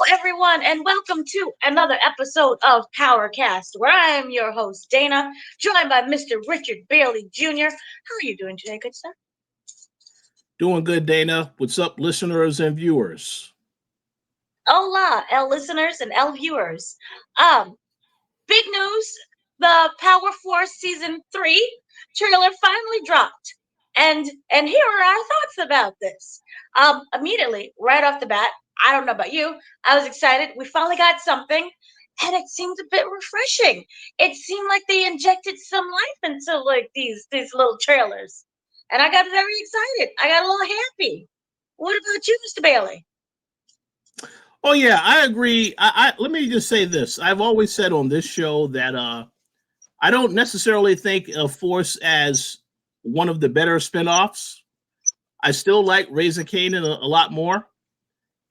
everyone, and welcome to another episode of Powercast, where I am your host, Dana, joined by Mr. Richard Bailey Jr. How are you doing today, good sir? Doing good, Dana. What's up, listeners and viewers? Hola, L listeners and L viewers. Um, Big news: the Power Force Season 3 trailer finally dropped. And here are our thoughts about this. Immediately, right off the bat, I don't know about you, I was excited. We finally got something, and it seemed a bit refreshing. It seemed like they injected some life into like these little trailers. And I got very excited. I got a little happy. What about you, Mr. Bailey? Oh yeah, I agree. I let me just say this. I've always said on this show that I don't necessarily think of Force as one of the better spinoffs. I still like Raising Kanan a lot more.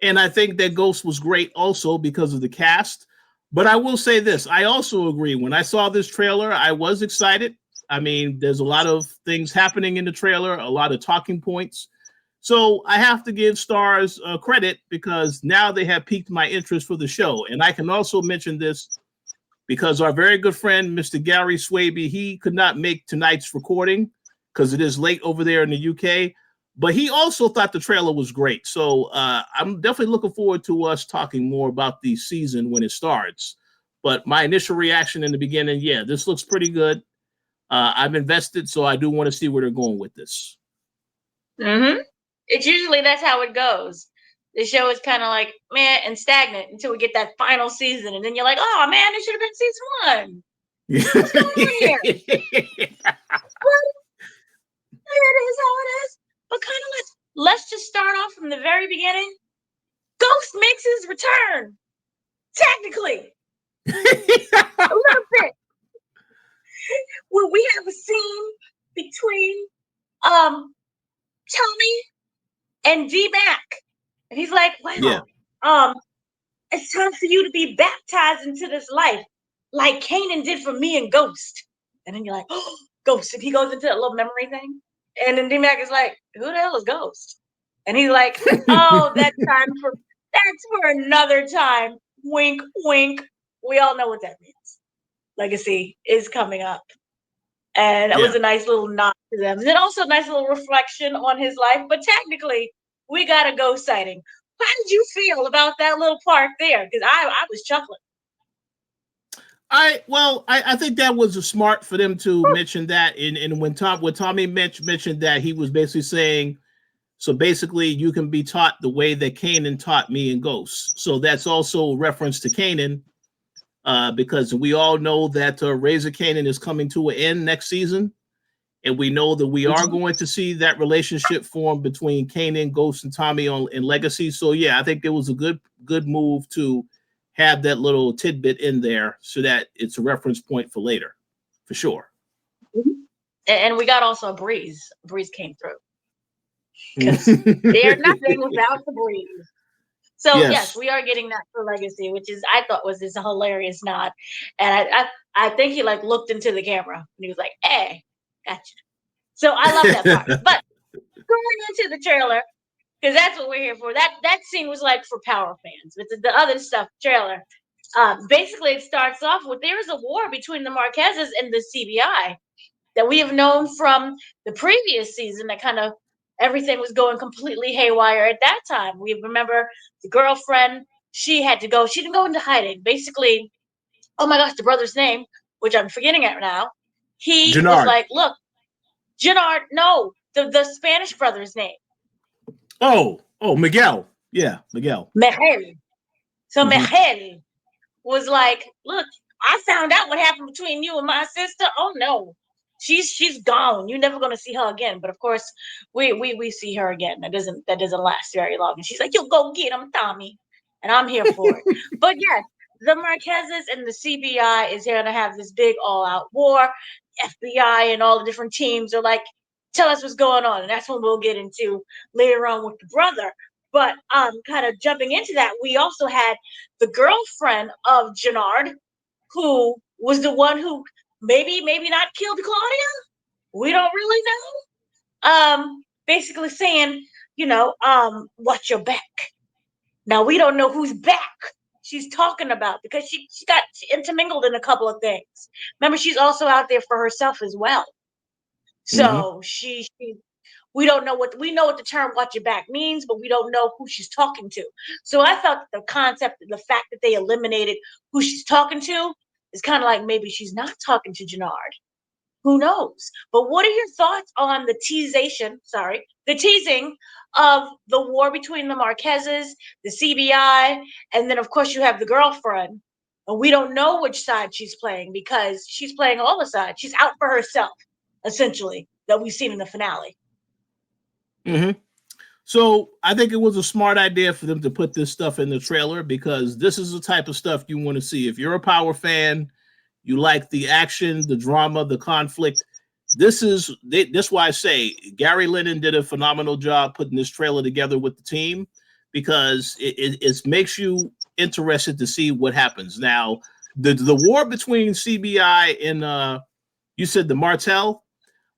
And I think that Ghost was great also because of the cast. But I will say this. I also agree. When I saw this trailer, I was excited. I mean, there's a lot of things happening in the trailer, a lot of talking points. So I have to give Starz credit because now they have piqued my interest for the show. And I can also mention this because our very good friend, Mr. Gary Swaby, he could not make tonight's recording because it is late over there in the UK. But he also thought the trailer was great. So I'm definitely looking forward to us talking more about the season when it starts. But my initial reaction in the beginning, yeah, this looks pretty good. I'm invested, so I do want to see where they're going with this. Mm-hmm. It's usually that's how it goes. The show is kind of like meh and stagnant until we get that final season, and then you're like, "Oh man, it should have been season one. What's going on here?" But it is how it is. But kind of let's just start off from the very beginning. Ghost makes his return, technically, a little bit. Well, we have a scene between Tommy and D Mac, and he's like, Yeah. "Wow, it's time for you to be baptized into this life, like Kanan did for me and Ghost." And then you're like, "Oh, Ghost!" And he goes into that little memory thing, and then D Mac is like, "Who the hell is Ghost?" And he's like, "Oh, that's for another time. Wink, wink. We all know what that means. Legacy is coming up." And that was Yeah. a nice little nod to them. And then also a nice little reflection on his life. But technically, we got a ghost sighting. How did you feel about that little part there? Because I was chuckling. I think that was smart for them to mention that. And when Tommy mentioned that, he was basically saying, so basically you can be taught the way that Kanan taught me and Ghost. So that's also a reference to Kanan, because we all know that Razor Kanan is coming to an end next season. And we know that we are going to see that relationship form between Kanan, Ghost, and Tommy in Legacy. So yeah, I think it was a good move to have that little tidbit in there so that it's a reference point for later, for sure. Mhm. And we got also a breeze. A breeze came through because they're nothing without the breeze. So yes, Yes. we are getting that for Legacy, which is I thought was this hilarious nod, and I think he like looked into the camera and he was like, "Hey, gotcha." So I love that part. But going into the trailer, because that's what we're here for. That scene was like for Power fans. But the other stuff trailer, basically it starts off with there is a war between the Marquezes and the CBI that we have known from the previous season. That kind of everything was going completely haywire at that time. We remember the girlfriend. She had to go. She didn't go into hiding. Basically, oh my gosh, the brother's name, which I'm forgetting it now. He was Jannard. like, "Look, Jannard, no, the Spanish brother's name, Oh, Miguel. Yeah, Miguel. Miguel." So Hmm. Miguel was like, "Look, I found out what happened between you and my sister. Oh no, she's gone. You're never gonna see her again." But of course, we see her again. That doesn't last very long. And she's like, "You go get him, Tommy," and I'm here for it. But yes, the Marquezes and the CBI is here to have this big all-out war. FBI and all the different teams are like, "Tell us what's going on," and that's when we'll get into later on with the brother. But kind of jumping into that, we also had the girlfriend of Jannard, who was the one who maybe not killed Claudia. We don't really know. Basically saying, watch your back. Now we don't know who's back she's talking about because she got intermingled in a couple of things. Remember, she's also out there for herself as well. Mm-hmm. So she we don't know what we know what the term "watch your back" means, but we don't know who she's talking to. So I felt that the concept, the fact that they eliminated who she's talking to, is kind of like maybe she's not talking to Jannard. Who knows? But what are your thoughts on the teasing of the war between the Marquezes, the CBI, and then of course you have the girlfriend. And we don't know which side she's playing because she's playing all the sides. She's out for herself, essentially, that we've seen in the finale. Mm-hmm. So I think it was a smart idea for them to put this stuff in the trailer because this is the type of stuff you want to see. If you're a Power fan, you like the action, the drama, the conflict. This why I say Gary Lennon did a phenomenal job putting this trailer together with the team because it makes you interested to see what happens. Now, the war between CBI and you said the Martel,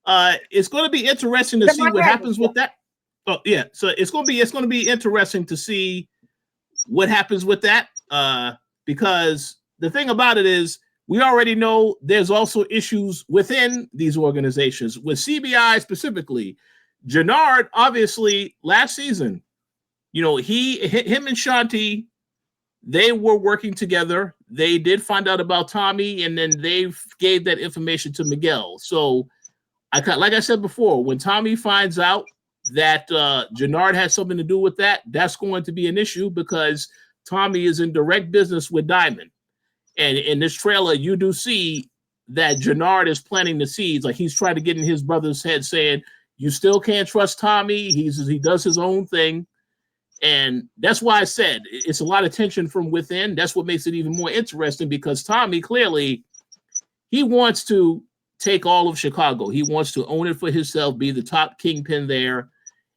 it's going to be interesting to The see what Marquezes, happens yeah. with that. Oh yeah, so it's going to be interesting to see what happens with that because the thing about it is we already know there's also issues within these organizations with CBI specifically. Jannard, obviously, last season, him and Shanti, they were working together. They did find out about Tommy, and then they gave that information to Miguel. So, like I said before, when Tommy finds out that Jannard has something to do with that, that's going to be an issue because Tommy is in direct business with Diamond. And in this trailer, you do see that Jannard is planting the seeds. Like he's trying to get in his brother's head saying, you still can't trust Tommy. He does his own thing. And that's why I said it's a lot of tension from within. That's what makes it even more interesting because Tommy clearly he wants to take all of Chicago. He wants to own it for himself, be the top kingpin there.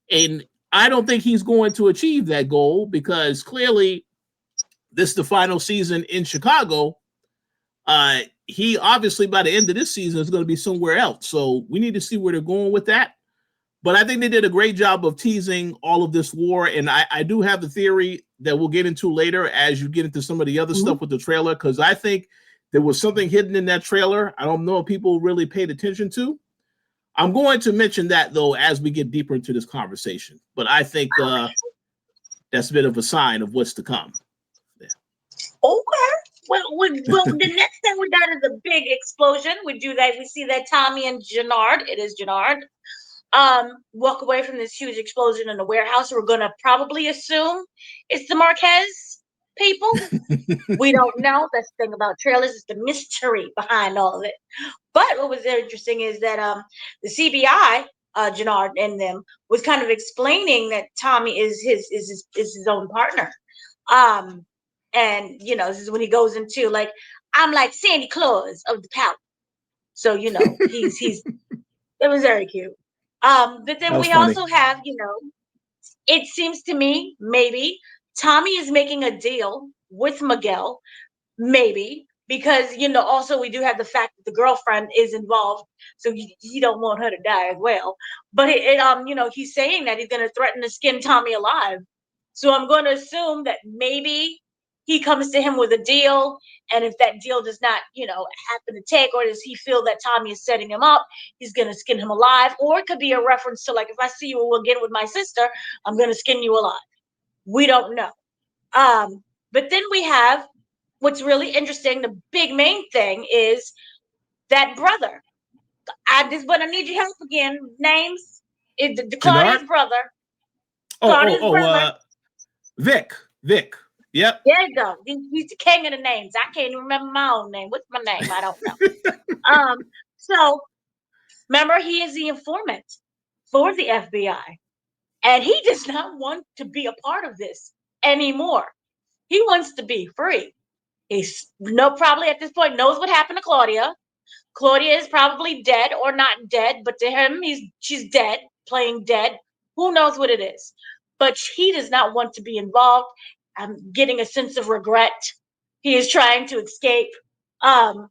And I don't think he's going to achieve that goal because clearly this is the final season in Chicago. He obviously by the end of this season is going to be somewhere else. So we need to see where they're going with that. But I think they did a great job of teasing all of this war. And I do have the theory that we'll get into later as you get into some of the other stuff with the trailer, because I think there was something hidden in that trailer. I don't know if people really paid attention to. I'm going to mention that, though, as we get deeper into this conversation. But I think that's a bit of a sign of what's to come. Yeah. Okay. Well, the next thing we got is a big explosion. We do that. We see that Tommy and Jannard, it is Jannard, walk away from this huge explosion in the warehouse. We're gonna probably assume it's the Marquez people. We don't know. That's the thing about trailers, is the mystery behind all of it. But what was interesting is that the CBI, Jannard and them, was kind of explaining that Tommy is his own partner. Um, and this is when he goes into like, I'm like Sandy Claus of the pouch. So he's it was very cute. But That then was we funny. also have, it seems to me maybe Tommy is making a deal with Miguel, maybe because also we do have the fact that the girlfriend is involved, so you don't want her to die as well. But he's saying that he's going to threaten to skin Tommy alive. So I'm going to assume that maybe he comes to him with a deal, and if that deal does not happen to take, or does he feel that Tommy is setting him up, he's going to skin him alive. Or it could be a reference to, like, if I see you again with my sister, I'm going to skin you alive. We don't know. But then we have what's really interesting. The big main thing is that brother. But I need your help again. Names is the Claudia's Jannard? brother. Oh, oh, Claudia's oh, brother. Vic. Vic. Yep. There you go. He's the king of the names. I can't even remember my own name. What's my name? I don't know. So remember, he is the informant for the FBI, and he does not want to be a part of this anymore. He wants to be free. He's probably at this point knows what happened to Claudia. Claudia is probably dead or not dead, but to him, she's dead, playing dead. Who knows what it is? But he does not want to be involved. I'm getting a sense of regret. He is trying to escape. Um,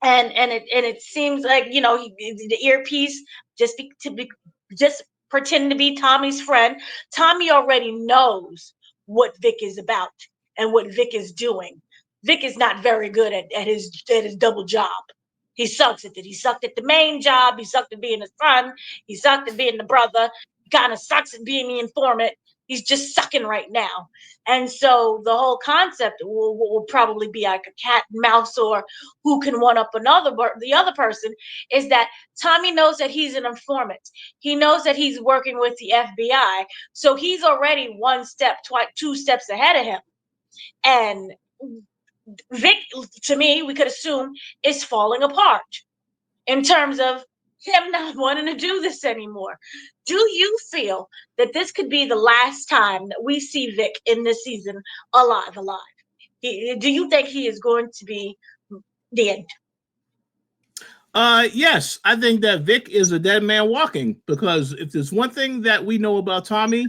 and it seems like the earpiece just pretend to be Tommy's friend. Tommy already knows what Vic is about and what Vic is doing. Vic is not very good at his double job. He sucks at it. He sucked at the main job. He sucked at being the son. He sucked at being the brother. He kind of sucks at being the informant. He's just sucking right now. And so the whole concept will probably be like a cat and mouse, or who can one up the other person, is that Tommy knows that he's an informant. He knows that he's working with the FBI. So he's already one step, two steps ahead of him. And Vic, to me, we could assume, is falling apart in terms of him not wanting to do this anymore. Do you feel that this could be the last time that we see Vic in this season alive? Do you think he is going to be dead? Yes, I think that Vic is a dead man walking, because if there's one thing that we know about Tommy,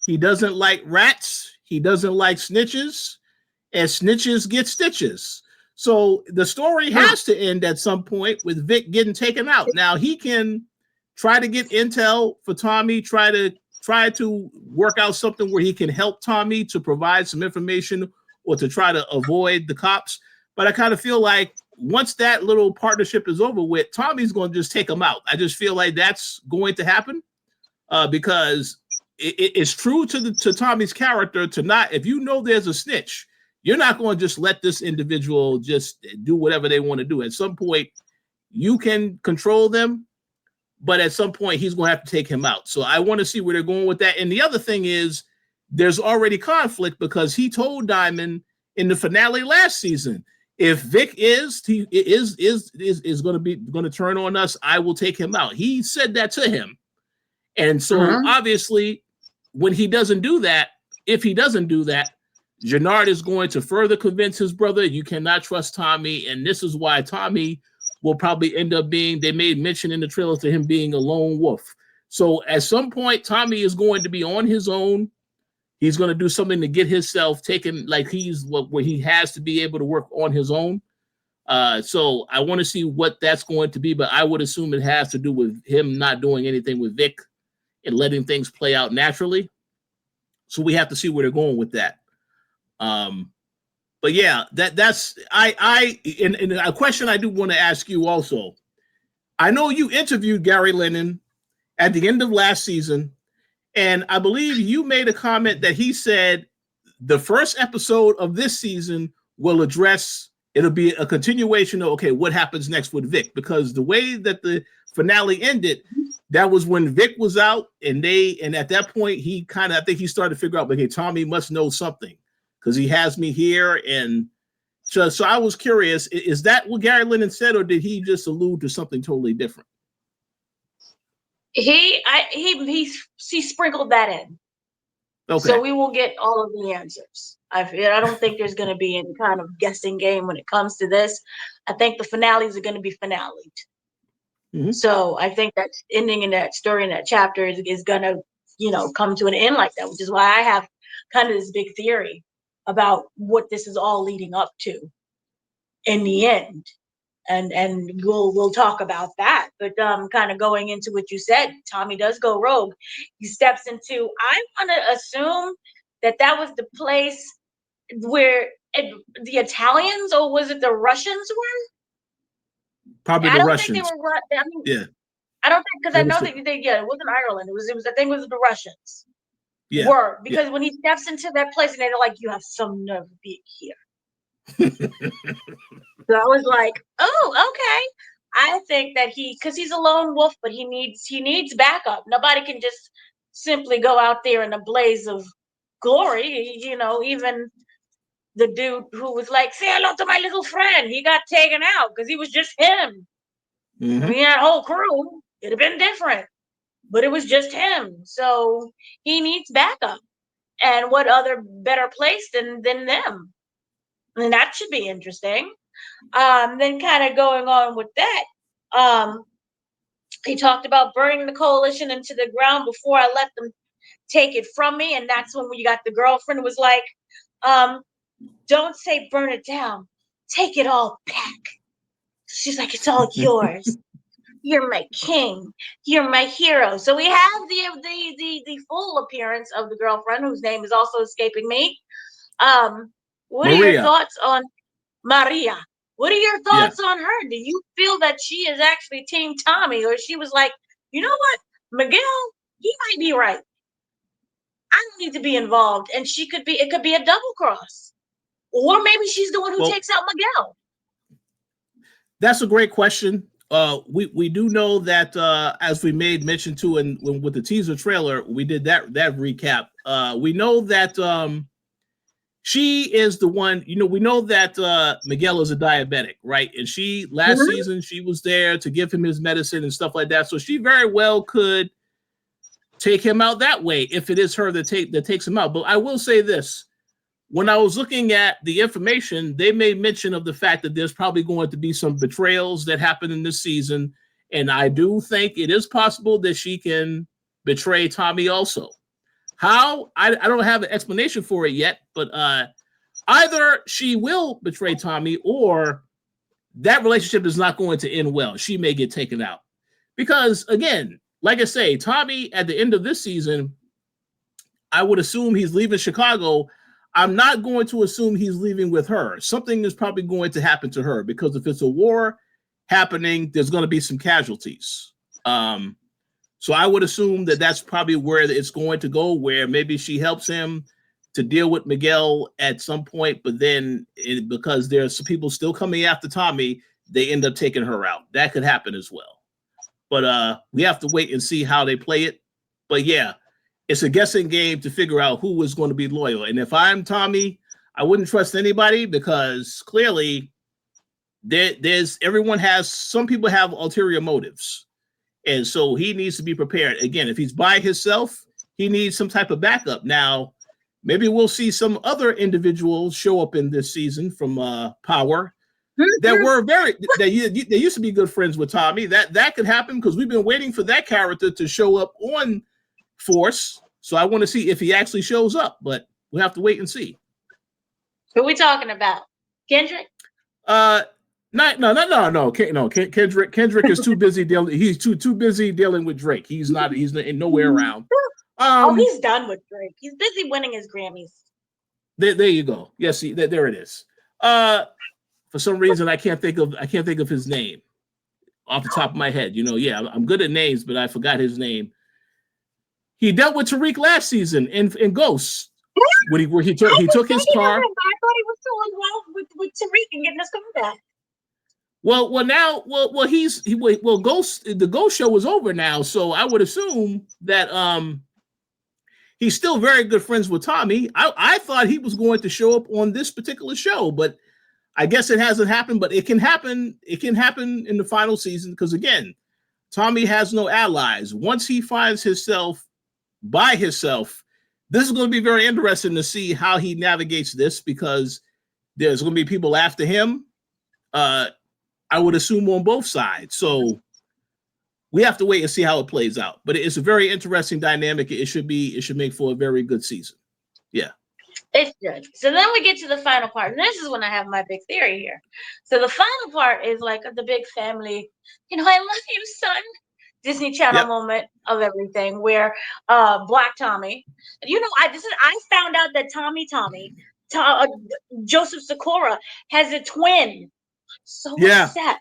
he doesn't like rats, he doesn't like snitches, and snitches get stitches. So the story has to end at some point with Vic getting taken out. Now he can try to get intel for Tommy, try to work out something where he can help Tommy to provide some information or to try to avoid the cops. But I kind of feel like once that little partnership is over with, Tommy's going to just take him out. I just feel like that's going to happen because it's true to Tommy's character to not, if you know there's a snitch, you're not going to just let this individual just do whatever they want to do. At some point, you can control them, but at some point, he's going to have to take him out. So I want to see where they're going with that. And the other thing is, there's already conflict because he told Diamond in the finale last season, if Vic is going to turn on us, I will take him out. He said that to him. And so obviously, when he doesn't do that, if he doesn't do that, Jannard is going to further convince his brother, you cannot trust Tommy. And this is why Tommy will probably end up being, they made mention in the trailer to him being a lone wolf. So at some point, Tommy is going to be on his own. He's going to do something to get himself taken, like where he has to be able to work on his own. So I want to see what that's going to be, but I would assume it has to do with him not doing anything with Vic and letting things play out naturally. So we have to see where they're going with that. But yeah, that's and a question I do want to ask you also. I know you interviewed Gary Lennon at the end of last season, and I believe you made a comment that he said the first episode of this season will address, it'll be a continuation of, okay, what happens next with Vic? Because the way that the finale ended, that was when Vic was out, and at that point, I think he started to figure out, okay, Tommy must know something, because he has me here. And so I was curious, is that what Gary Lennon said, or did he just allude to something totally different? He sprinkled that in. Okay. So we will get all of the answers. I don't think there's going to be any kind of guessing game when it comes to this. I think the finales are going to be finaled. Mm-hmm. So I think that ending in that story, in that chapter is going to, come to an end like that, which is why I have kind of this big theory about what this is all leading up to in the end. And we'll talk about that. But kind of going into what you said, Tommy does go rogue. He steps into, I want to assume that was the place where the Italians, or was it the Russians were? Probably the Russians. Think they were, yeah. I don't think, because I know that it wasn't Ireland. It was I think it was the Russians. Yeah. Were, because when he steps into that place and they're like, you have some nerve being here. So I was like, oh, okay. I think that because he's a lone wolf, but he needs backup. Nobody can just simply go out there in a blaze of glory. Even the dude who was like, say hello to my little friend, he got taken out because he was just him. Mm-hmm. I mean, that whole crew, it'd have been different, but it was just him. So he needs backup. And what other better place than them? And that should be interesting. Then kind of going on with that, he talked about burning the coalition into the ground before I let them take it from me. And that's when we got the girlfriend who was like, don't say burn it down, take it all back. She's like, it's all yours. You're my king. You're my hero. So we have the full appearance of the girlfriend, whose name is also escaping me. Um, what are your Maria. thoughts on Maria? What are your Yeah. thoughts on her? Do you feel that she is actually Team Tommy, or she was like, you know what, Miguel, he might be right. I don't need to be involved, and she could be. It could be a double cross, or maybe she's the one who Well, takes out Miguel. that's a great question. We do know that as we made mention to in with the teaser trailer, we did that recap. We know that she is the one. You know, we know that Miguel is a diabetic, right? And she last Mhm. season she was there to give him his medicine and stuff like that. So she very well could take him out that way if it is her that takes him out. But I will say this: when I was looking at the information, they made mention of the fact that there's probably going to be some betrayals that happen in this season. And I do think it is possible that she can betray Tommy also. How? I don't have an explanation for it yet, but either she will betray Tommy or that relationship is not going to end well. She may get taken out. Because again, like I say, Tommy at the end of this season, I would assume he's leaving Chicago. I'm not going to assume he's leaving with her. Something is probably going to happen to her because if it's a war happening, there's going to be some casualties. So I would assume that that's probably where it's going to go, where maybe she helps him to deal with Miguel at some point, but then because there's some people still coming after Tommy, they end up taking her out. That could happen as well. But we have to wait and see how they play it. But yeah, it's a guessing game to figure out who is going to be loyal. And if I'm Tommy, I wouldn't trust anybody because clearly there's everyone has some people have ulterior motives. And so he needs to be prepared. Again, if he's by himself, he needs some type of backup. Now, maybe we'll see some other individuals show up in this season from Power that were they used to be good friends with Tommy. That could happen because we've been waiting for that character to show up on Force. So I want to see if he actually shows up, but we'll have to wait and see. Who are we talking about? Kendrick? Uh, no. Kendrick is too busy dealing. He's too busy dealing with Drake. He's not. He's nowhere around. Oh, he's done with Drake. He's busy winning his Grammys. There you go. Yes, there it is. For some reason I can't think of his name off the top of my head. You know, yeah, I'm good at names, but I forgot his name. He dealt with Tariq last season in Ghosts where he took his car. I thought he was still involved with Tariq and getting his car back. Ghost the Ghost show is over now, so I would assume that he's still very good friends with Tommy. I thought he was going to show up on this particular show, but I guess it hasn't happened. But it can happen. It can happen in the final season because again, Tommy has no allies. Once he finds himself by himself, this is going to be very interesting to see how he navigates this because there's going to be people after him. I would assume on both sides. So we have to wait and see how it plays out. But it's a very interesting dynamic. It should make for a very good season. Yeah. It's good. So then we get to the final part. And this is when I have my big theory here. So the final part is like the big family, I love you, son. Disney Channel moment of everything where Black Tommy, I found out that Joseph Sakura has a twin. So upset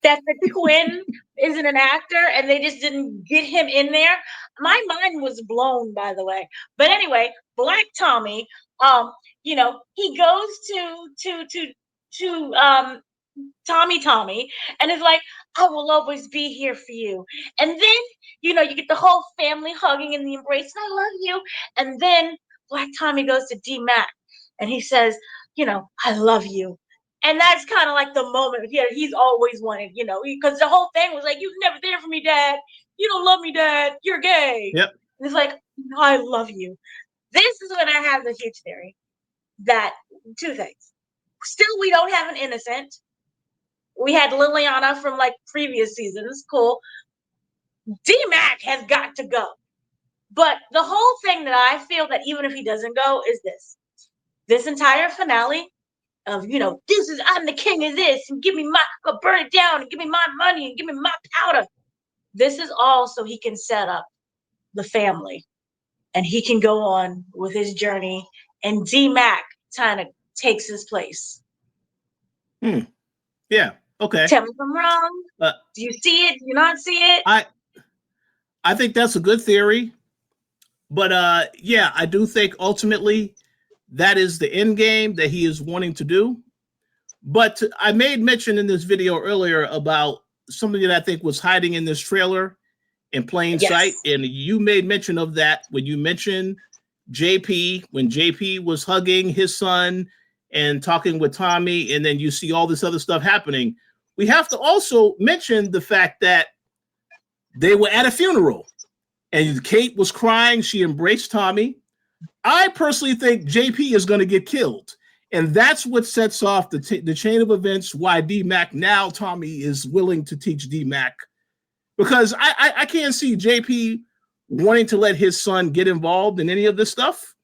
that the twin isn't an actor and they just didn't get him in there. My mind was blown, by the way. But anyway, Black Tommy, he goes to Tommy and is like, I will always be here for you. And then, you get the whole family hugging in the embrace. I love you. And then Black Tommy goes to D Mac and he says, I love you. And that's kind of like the moment he's always wanted, because the whole thing was like, you was never there for me, Dad. You don't love me, Dad. You're gay. Yep. And it's like, no, I love you. This is when I have the huge theory that two things. Still, we don't have an innocent. We had Liliana from like previous seasons. Cool. D-Mac has got to go. But the whole thing that I feel that even if he doesn't go is this entire finale I'm the king of this, and I'll burn it down, and give me my money, and give me my powder. This is all so he can set up the family, and he can go on with his journey, and D-Mac kind of takes his place. Yeah. Okay. Tell me if I'm wrong. Do you see it? Do you not see it? I think that's a good theory. But yeah, I do think ultimately that is the end game that he is wanting to do. But I made mention in this video earlier about somebody that I think was hiding in this trailer in plain sight. And you made mention of that when you mentioned JP, when JP was hugging his son and talking with Tommy, and then you see all this other stuff happening. We have to also mention the fact that they were at a funeral and Kate was crying. She embraced Tommy. I personally think JP is going to get killed. And that's what sets off the chain of events why D-Mac, now Tommy is willing to teach D-Mac. Because I can't see JP wanting to let his son get involved in any of this stuff.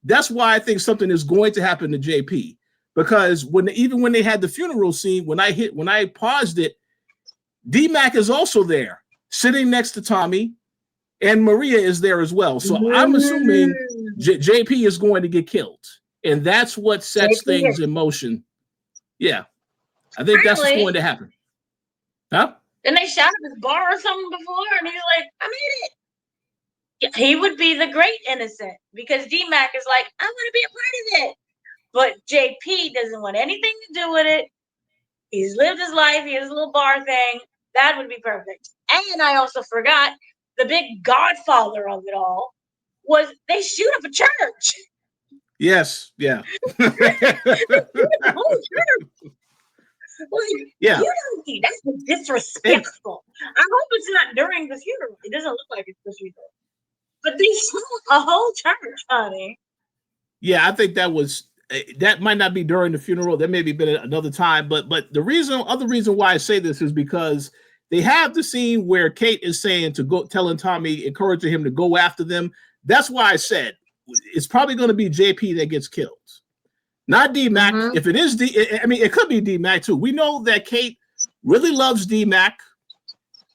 That's why I think something is going to happen to JP. Because even when they had the funeral scene, when I paused it, D-Mac is also there, sitting next to Tommy, and Maria is there as well. So I'm assuming JP is going to get killed. And that's what sets things in motion. Yeah. I think that's what's going to happen. Huh? Didn't they shot at his bar or something before? And he's like, I made it. He would be the great innocent because D-Mac is like, I want to be a part of it. But JP doesn't want anything to do with it. He's lived his life. He has a little bar thing. That would be perfect. And I also forgot the big godfather of it all was they shoot up a church. Yes. Yeah. Like, yeah. You don't need that's disrespectful. I hope it's not during the funeral. It doesn't look like it's the funeral. But they shot a whole church, honey. Yeah, I think that might not be during the funeral. There may be been another time, but the other reason why I say this is because they have the scene where Kate is saying telling Tommy, encouraging him to go after them. That's why I said it's probably going to be JP that gets killed, not D-Mac. If it is it could be D-Mac too. We know that Kate really loves D-Mac,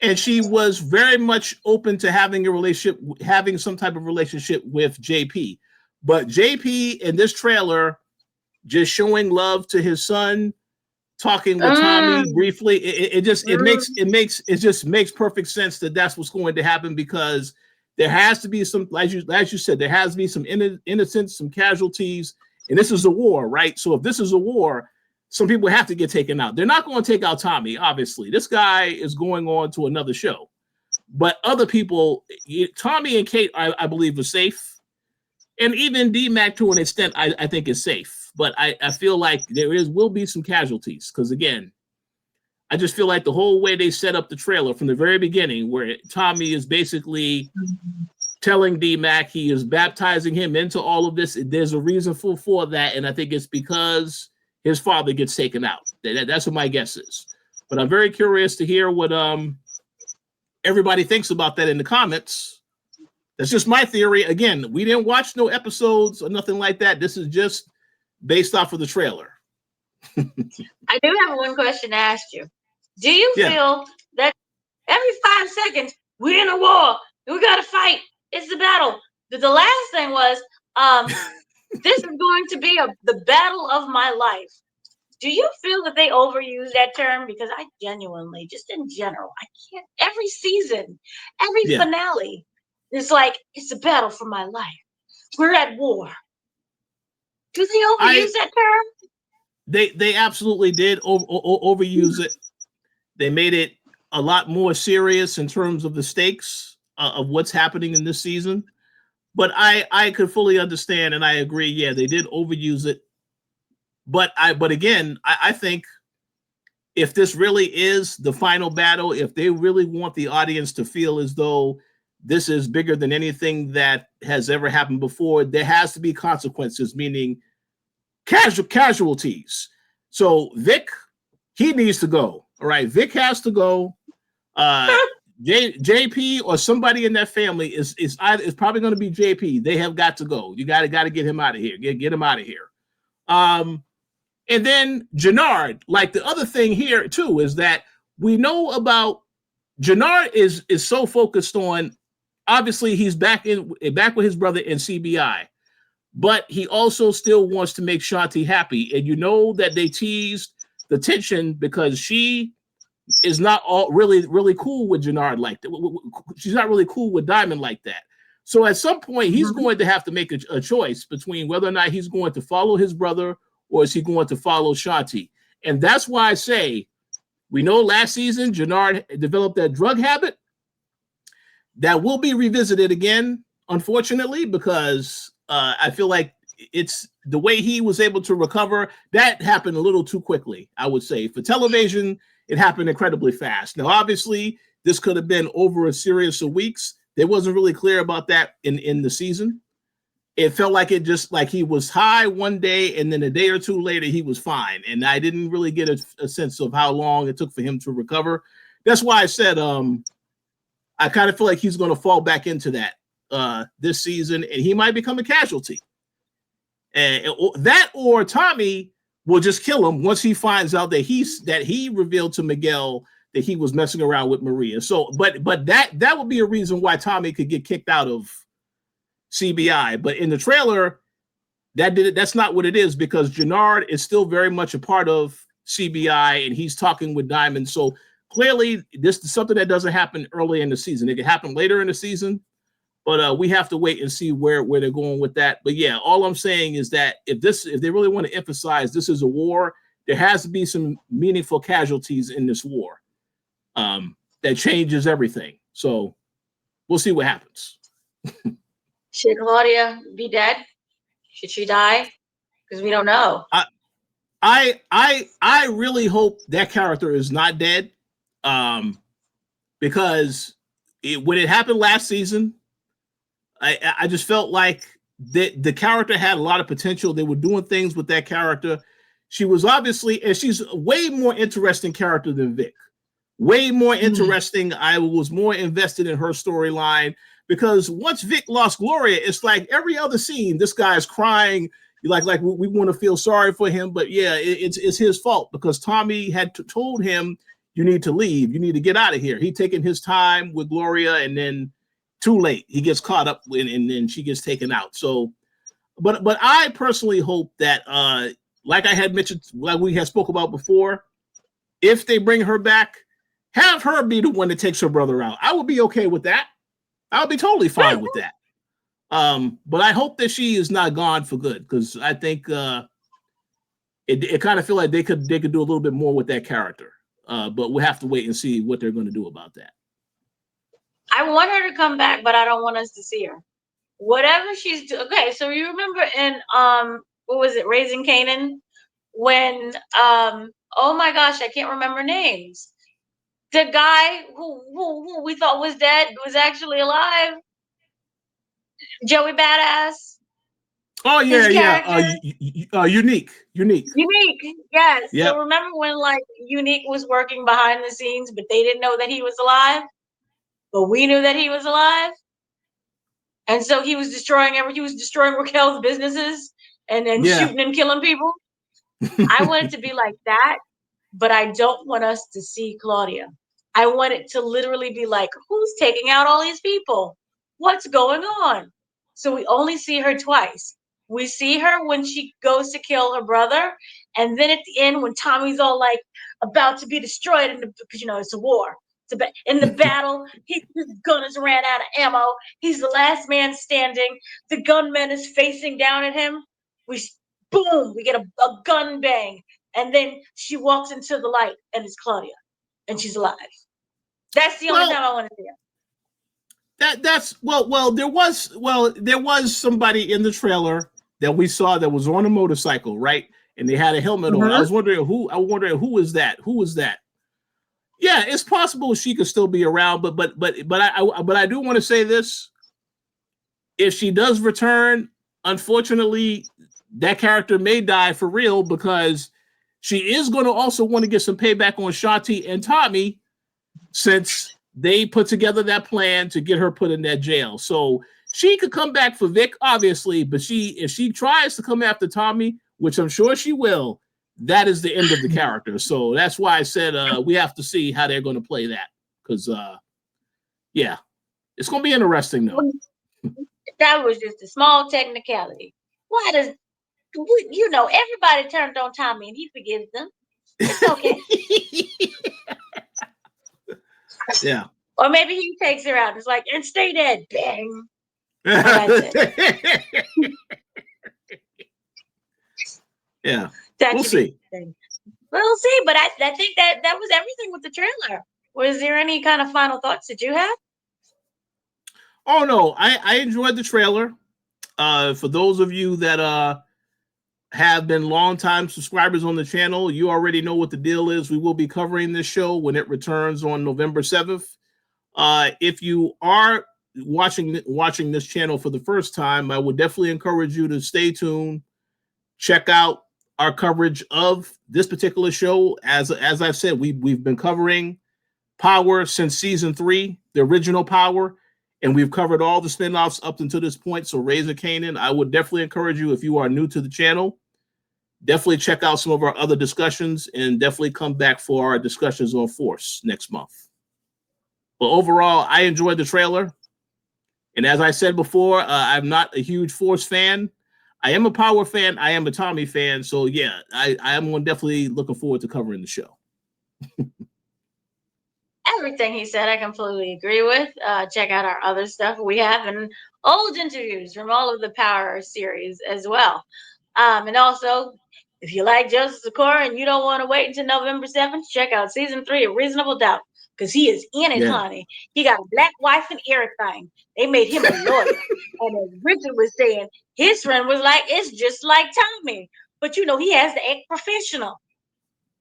and she was very much open to having some type of relationship with JP. But JP in this trailer, just showing love to his son, talking with Tommy briefly, it just makes perfect sense that that's what's going to happen, because there has to be some, as you said, there has to be some innocence, some casualties, and this is a war, right? So if this is a war, some people have to get taken out. They're not going to take out Tommy, obviously. This guy is going on to another show. But other people, Tommy and Kate, I believe, are safe. And even D-Mac, to an extent, I think is safe. But I feel like will be some casualties. Because, again, I just feel like the whole way they set up the trailer from the very beginning, where Tommy is basically telling D-Mac, he is baptizing him into all of this. There's a reason for that. And I think it's because his father gets taken out. That's what my guess is. But I'm very curious to hear what everybody thinks about that in the comments. That's just my theory. Again, we didn't watch no episodes or nothing like that. This is just based off of the trailer. I do have one question to ask you. Do you feel that every 5 seconds we're in a war, we gotta fight, it's the battle? The last thing was this is going to be the battle of my life. Do you feel that they overuse that term? Because I genuinely, just in general, I can't. Every season, every finale, it's like, it's a battle for my life. We're at war. Do they overuse that term? They absolutely did overuse it. They made it a lot more serious in terms of the stakes of what's happening in this season. But I could fully understand, and I agree. Yeah, they did overuse it. But again, I think if this really is the final battle, if they really want the audience to feel as though this is bigger than anything that has ever happened before, there has to be consequences, meaning casualties. So Vic, he needs to go. All right, Vic has to go. JP or somebody in that family is probably going to be JP. They have got to go. You got to get him out of here. Get him out of here. And then Jannard, like the other thing here too, is that we know about Jannard is so focused on, obviously he's back with his brother in CBI, but he also still wants to make Shanti happy. And you know that they teased the tension because she is not all really cool with Jannard like that. She's not really cool with Diamond like that. So at some point, he's going to have to make a choice between whether or not he's going to follow his brother or is he going to follow Shanti. And that's why I say, we know last season, Jannard developed that drug habit. That will be revisited again, unfortunately, because I feel like it's the way he was able to recover. That happened a little too quickly, I would say. For television, it happened incredibly fast. Now, obviously, this could have been over a series of weeks. They wasn't really clear about that in the season. It felt like it just like he was high one day and then a day or two later he was fine. And I didn't really get a sense of how long it took for him to recover. That's why I said I kind of feel like he's going to fall back into that this season and he might become a casualty. And that or Tommy will just kill him once he finds out that he revealed to Miguel that he was messing around with Maria. So, but that would be a reason why Tommy could get kicked out of CBI. But in the trailer, that's not what it is because Jannard is still very much a part of CBI and he's talking with Diamond. So clearly, this is something that doesn't happen early in the season. It could happen later in the season, but we have to wait and see where they're going with that. But yeah, all I'm saying is that if they really want to emphasize this is a war, there has to be some meaningful casualties in this war that changes everything. So we'll see what happens. Should Claudia be dead? Should she die? Because we don't know. I really hope that character is not dead. Because when it happened last season, I just felt like the character had a lot of potential. They were doing things with that character. She was obviously, and she's a way more interesting character than Vic. Way more interesting. I was more invested in her storyline because once Vic lost Gloria, it's like every other scene, this guy is crying. Like we want to feel sorry for him, but yeah, it's his fault because Tommy had told him, you need to leave. You need to get out of here. He taking his time with Gloria, and then too late. He gets caught up and then she gets taken out. So, but I personally hope that, like I had mentioned, like we had spoke about before, if they bring her back, have her be the one that takes her brother out. I would be okay with that. I would be totally fine with that. But I hope that she is not gone for good because I think it kind of feel like they could do a little bit more with that character. But we'll have to wait and see what they're going to do about that. I want her to come back, but I don't want us to see her. Whatever she's doing. Okay, so you remember in what was it, Raising Kanan, when oh my gosh, I can't remember names. The guy who we thought was dead was actually alive. Joey Badass. Oh yeah. Unique. Yes. Yep. So remember when like Unique was working behind the scenes, but they didn't know that he was alive, but we knew that he was alive, and so he was destroying Raquel's businesses and then shooting and killing people. I want it to be like that, but I don't want us to see Claudia. I want it to literally be like, who's taking out all these people? What's going on? So we only see her twice. We see her when she goes to kill her brother, and then at the end when Tommy's all like about to be destroyed, because you know it's a war. In the battle, his gunners ran out of ammo. He's the last man standing. The gunman is facing down at him. We get a gun bang, and then she walks into the light, and it's Claudia, and she's alive. That's the only time I want to see her. There was somebody in the trailer that we saw that was on a motorcycle, right? And they had a helmet on. I was wondering who is that? Who is that? Yeah, it's possible she could still be around, but I do want to say this. If she does return, unfortunately, that character may die for real because she is going to also want to get some payback on Shanti and Tommy since they put together that plan to get her put in that jail. So she could come back for Vic, obviously, but if she tries to come after Tommy, which I'm sure she will, that is the end of the character. So that's why I said we have to see how they're going to play that. Because, yeah, it's going to be interesting, though. That was just a small technicality. Why does, everybody turned on Tommy and he forgives them. It's okay. Yeah. Or maybe he takes her out. It's like, and stay dead. Bang. Yeah. We'll see. We'll see. But I think that was everything with the trailer. Was there any kind of final thoughts that you had? Oh, no. I enjoyed the trailer. For those of you that have been longtime subscribers on the channel, you already know what the deal is. We will be covering this show when it returns on November 7th. If you are watching this channel for the first time, I would definitely encourage you to stay tuned. Check out our coverage of this particular show. As I've said, we've been covering Power since season 3, the original Power, and we've covered all the spinoffs up until this point. So Raising Kanan, I would definitely encourage you, if you are new to the channel, definitely check out some of our other discussions and definitely come back for our discussions on Force next month. But overall, I enjoyed the trailer. And as I said before, I'm not a huge Force fan. I am a Power fan. I am a Tommy fan. So, yeah, I am definitely looking forward to covering the show. Everything he said, I completely agree with. Check out our other stuff we have and old interviews from all of the Power series as well. And also, if you like Joseph Sikora and you don't want to wait until November 7th, check out season 3 of Reasonable Doubt, because he is in it, honey. He got a black wife and everything. They made him a lawyer. And as Richard was saying, his friend was like, it's just like Tommy. But, he has to act professional.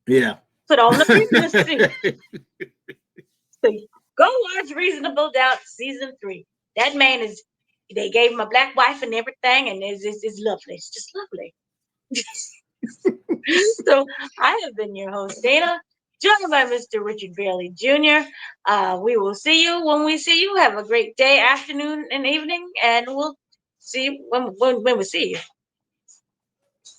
Yeah. Put on the business suit. So go watch Reasonable Doubt season 3. That man they gave him a black wife and everything, and it's lovely. It's just lovely. So I have been your host, Dana, joined by Mr. Richard Bailey Jr. We will see you when we see you. Have a great day, afternoon, and evening, and we'll see you when we see you.